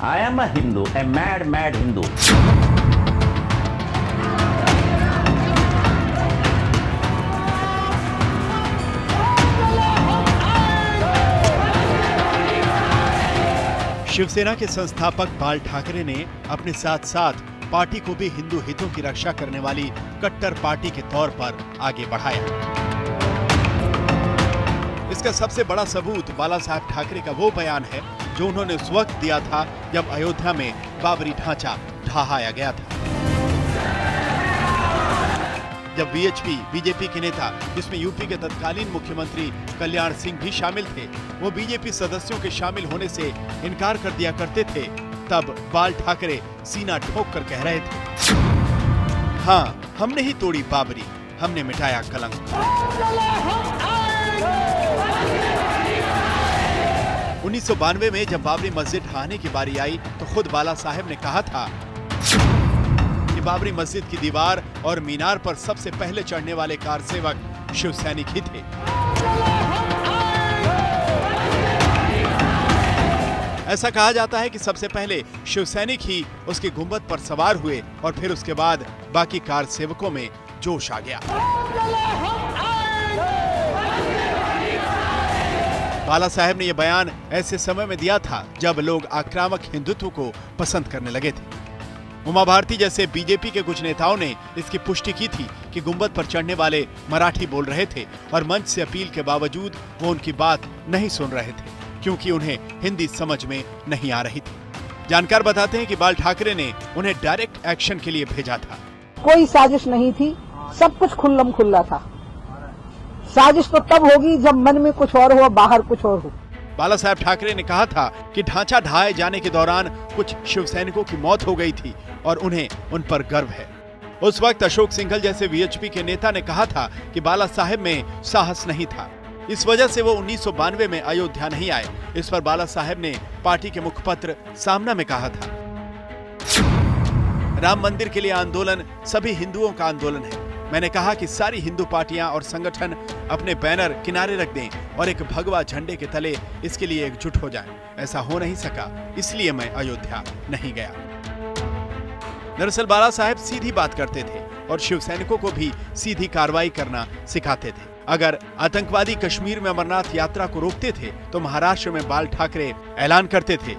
I am a Hindu, a mad Hindu. Shiv Sena के संस्थापक बाल ठाकरे ने अपने साथ साथ पार्टी को भी हिंदू हितों की रक्षा करने वाली कट्टर पार्टी के तौर पर आगे बढ़ाया। इसका सबसे बड़ा सबूत बाला साहब ठाकरे का वो बयान है जो उन्होंने उस वक्त दिया था जब अयोध्या में बाबरी ढांचा ढहाया गया था। जब वीएचपी बीजेपी के नेता, जिसमें यूपी के तत्कालीन मुख्यमंत्री कल्याण सिंह भी शामिल थे, वो बीजेपी सदस्यों के शामिल होने से इनकार कर दिया करते थे, तब बाल ठाकरे सीना ठोक कर कह रहे थे, हाँ, हमने ही तोड़ी बाबरी, हमने मिटाया कलंक। उन्नीस सौ 92 में जब बाबरी मस्जिद ढहाने की बारी आई तो खुद बाला साहब ने कहा था कि बाबरी मस्जिद की दीवार और मीनार पर सबसे पहले चढ़ने वाले कारसेवक शिव सैनिक ही थे। ऐसा कहा जाता है कि सबसे पहले शिव सैनिक ही उसके गुंबद पर सवार हुए और फिर उसके बाद बाकी कारसेवकों में जोश आ गया। बाला साहब ने यह बयान ऐसे समय में दिया था जब लोग आक्रामक हिंदुत्व को पसंद करने लगे थे। उमा भारती जैसे बीजेपी के कुछ नेताओं ने इसकी पुष्टि की थी कि गुंबद पर चढ़ने वाले मराठी बोल रहे थे और मंच से अपील के बावजूद वो उनकी बात नहीं सुन रहे थे क्योंकि उन्हें हिंदी समझ में नहीं आ रही थी। जानकार बताते हैं कि बाल ठाकरे ने उन्हें डायरेक्ट एक्शन के लिए भेजा था। कोई साजिश नहीं थी, सब कुछ खुल्लम खुल्ला था। साजिश तो तब होगी जब मन में कुछ और हो, बाहर कुछ और हो। बाला साहब ठाकरे ने कहा था कि ढांचा ढहाए जाने के दौरान कुछ शिव सैनिकों की मौत हो गई थी और उन्हें उन पर गर्व है। उस वक्त अशोक सिंघल जैसे वीएचपी के नेता ने कहा था कि बाला साहब में साहस नहीं था, इस वजह से वो 1992 में अयोध्या नहीं आए। इस पर बाला साहब ने पार्टी के मुखपत्र सामना में कहा था, राम मंदिर के लिए आंदोलन सभी हिंदुओं का आंदोलन है। मैंने कहा कि सारी हिंदू पार्टियां और संगठन अपने बैनर किनारे रख दें और एक भगवा झंडे के तले इसके लिए एकजुट हो जाएं। ऐसा हो नहीं सका, इसलिए मैं अयोध्या नहीं गया। दरअसल बाला साहब सीधी बात करते थे और शिव सैनिकों को भी सीधी कार्रवाई करना सिखाते थे। अगर आतंकवादी कश्मीर में अमरनाथ यात्रा को रोकते थे तो महाराष्ट्र में बाल ठाकरे ऐलान करते थे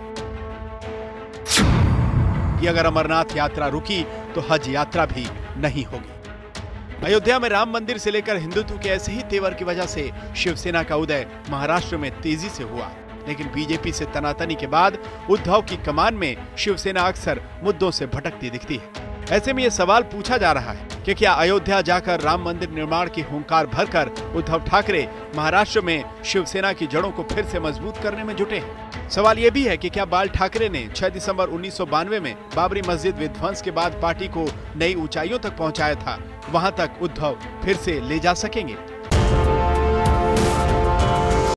कि अगर अमरनाथ यात्रा रुकी तो हज यात्रा भी नहीं होगी। अयोध्या में राम मंदिर से लेकर हिंदुत्व के ऐसे ही तेवर की वजह से शिवसेना का उदय महाराष्ट्र में तेजी से हुआ, लेकिन बीजेपी से तनातनी के बाद उद्धव की कमान में शिवसेना अक्सर मुद्दों से भटकती दिखती है। ऐसे में यह सवाल पूछा जा रहा है कि क्या अयोध्या जाकर राम मंदिर निर्माण की हुंकार भरकर उद्धव ठाकरे महाराष्ट्र में शिवसेना की जड़ों को फिर से मजबूत करने में जुटे हैं? सवाल यह भी है कि क्या बाल ठाकरे ने 6 दिसंबर 1992 में बाबरी मस्जिद विध्वंस के बाद पार्टी को नई ऊंचाइयों तक पहुंचाया था, वहां तक उद्धव फिर से ले जा सकेंगे?